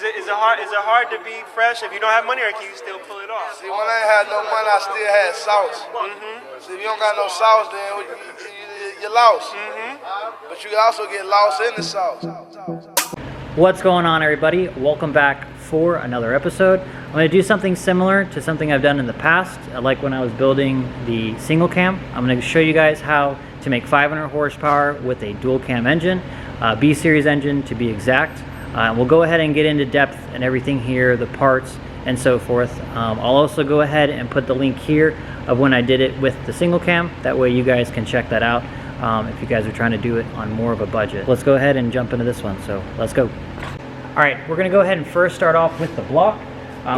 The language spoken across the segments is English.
hard to be fresh if you don't have money, or can you still pull it off? See, when I ain't had no money, I still had sauce. See, if you don't got no sauce, then you're lost. But you can also get lost in the sauce. What's going on, everybody? Welcome back for another episode. I'm going to do something similar to something I've done in the past, like when I was building the single cam. I'm going to show you guys how to make 500 horsepower with a dual cam engine, B series engine to be exact. We'll go ahead and get into depth and everything here, the parts and so forth. I'll also go ahead and put the link here of when I did it with the single cam. That way you guys can check that out if you guys are trying to do it on more of a budget. Let's go ahead and jump into this one, so let's go. All right, we're gonna go ahead and first start off with the block.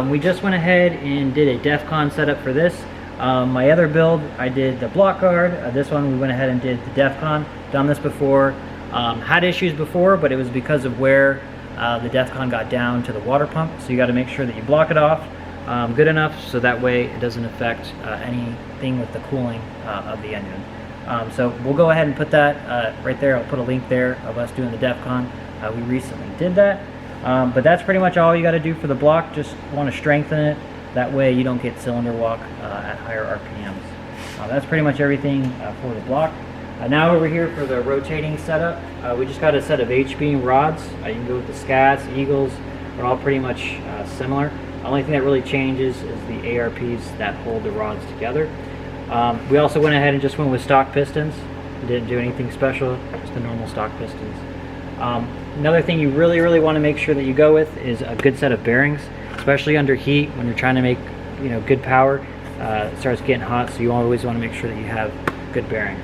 We just went ahead and did a DEF CON setup for this. My other build, I did the block guard. This one we went ahead and did the DEF CON. Done this before. Had issues before, but it was because of where the DEF CON got down to the water pump. So you gotta make sure that you block it off good enough so that way it doesn't affect anything with the cooling of the engine. So we'll go ahead and put that right there. I'll put a link there of us doing the DEF CON. We recently did that. But that's pretty much all you got to do for the block. Just want to strengthen it. That way you don't get cylinder walk at higher RPMs. That's pretty much everything for the block. Now over here for the rotating setup, we just got a set of H-beam rods. You can go with the Scats, Eagles. They're all pretty much similar. The only thing that really changes is the ARPs that hold the rods together. We also went ahead and just went with stock pistons. Didn't do anything special, just the normal stock pistons. Another thing you really want to make sure that you go with is a good set of bearings, especially under heat when you're trying to make good power. It starts getting hot, so you always want to make sure that you have good bearings.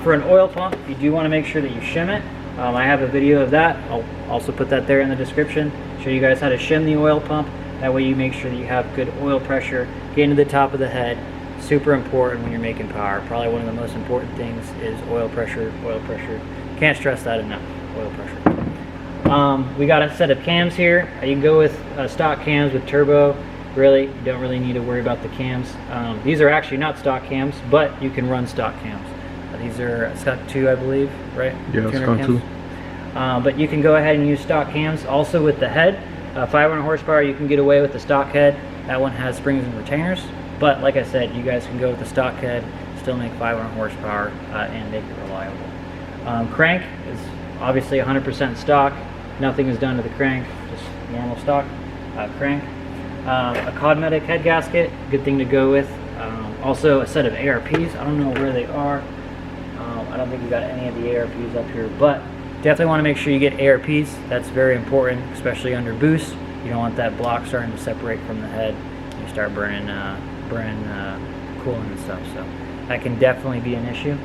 For an oil pump, you do want to make sure that you shim it. I have a video of that. I'll also put that there in the description. Show you guys how to shim the oil pump. That way you make sure that you have good oil pressure getting to the top of the head. Super important when you're making power. Probably one of the most important things is oil pressure. Oil pressure. Can't stress that enough. Oil pressure. We got a set of cams here. You can go with stock cams with turbo. Really, you don't really need to worry about the cams. These are actually not stock cams, but you can run stock cams. These are Skunk 2, I believe, right? Yeah, Skunk 2. But you can go ahead and use stock cams. Also with the head, 500 horsepower, you can get away with the stock head. That one has springs and retainers. But like I said, you guys can go with the stock head, still make 500 horsepower, and make it reliable. Crank is obviously 100% stock. Nothing is done to the crank, just normal stock crank. A Cosmetic head gasket, good thing to go with. Also a set of ARPs. I don't know where they are. I don't think we got any of the ARPs up here, but definitely want to make sure you get ARPs. That's very important, especially under boost. You don't want that block starting to separate from the head. You start burning coolant and stuff, so that can definitely be an issue.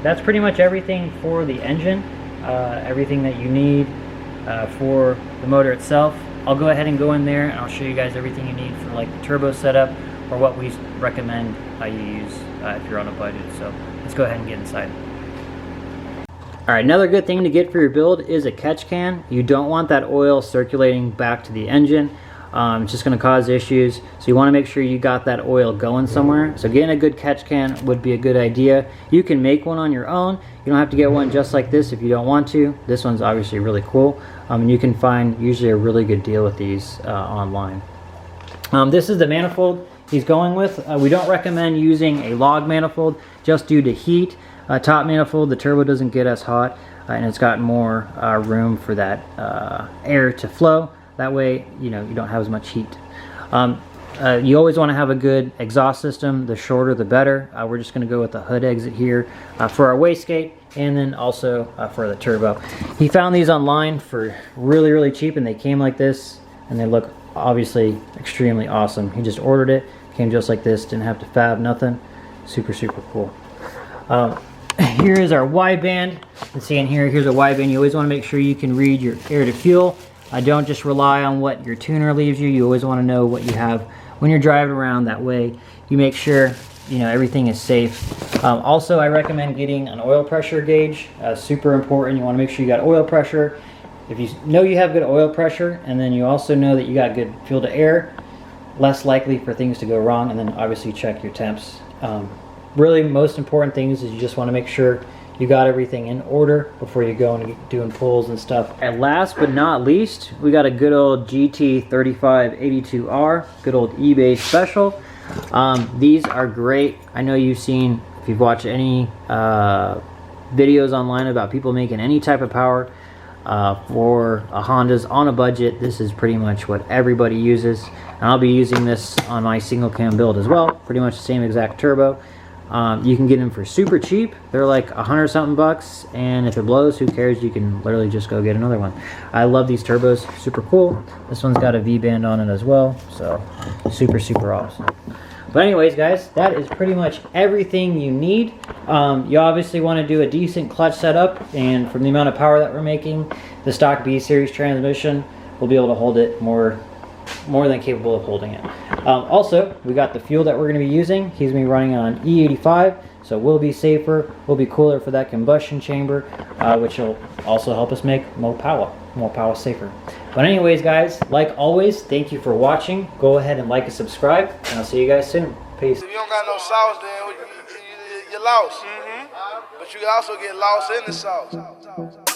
That's pretty much everything for the engine, everything that you need for the motor itself. I'll go ahead and go in there and I'll show you guys everything you need for like the turbo setup or what we recommend you use if you're on a budget. So let's go ahead and get inside. Alright, another good thing to get for your build is a catch can. You don't want that oil circulating back to the engine. It's just going to cause issues, so you want to make sure you got that oil going somewhere. So getting a good catch can would be a good idea. You can make one on your own. You don't have to get one just like this if you don't want to. This one's obviously really cool, and you can find usually a really good deal with these online. This is the manifold he's going with. We don't recommend using a log manifold just due to heat. Top manifold, the turbo doesn't get as hot, and it's got more room for that air to flow. That way, you don't have as much heat. You always want to have a good exhaust system. The shorter, the better. We're just going to go with the hood exit here for our wastegate, and then also for the turbo. He found these online for really cheap, and they came like this, and they look obviously extremely awesome. He just ordered it, came just like this, didn't have to fab nothing. Super cool. Here is our wideband. You can see in here, here's a wideband. You always want to make sure you can read your air to fuel. Don't just rely on what your tuner leaves you. You always want to know what you have when you're driving around. That way you make sure everything is safe. Also, I recommend getting an oil pressure gauge. Super important. You want to make sure you got oil pressure. If you know you have good oil pressure, and then you also know that you got good fuel to air, less likely for things to go wrong. And then obviously check your temps. Really, most important things is you just want to make sure you got everything in order before you go and doing pulls and stuff. And last but not least, we got a good old GT3582R, good old eBay special. These are great. I know you've seen, if you've watched any videos online about people making any type of power for Hondas on a budget, this is pretty much what everybody uses. And I'll be using this on my single cam build as well, pretty much the same exact turbo. You can get them for super cheap. They're like $100 something bucks, and if it blows, who cares? You can literally just go get another one. I love these turbos, super cool. This one's got a V-band on it as well, so super awesome. But anyways, guys, that is pretty much everything you need. You obviously want to do a decent clutch setup, and from the amount of power that we're making, the stock B-Series transmission will be able to hold it more than capable of holding it. Also, we got the fuel that we're going to be using. He's going to be running on E85, so we'll be safer, we'll be cooler for that combustion chamber, which will also help us make more power safer. But anyways, guys, like always, thank you for watching. Go ahead and like and subscribe, and I'll see you guys soon. Peace. If you don't got no sauce, then you're lost. But you can also get lost in the sauce.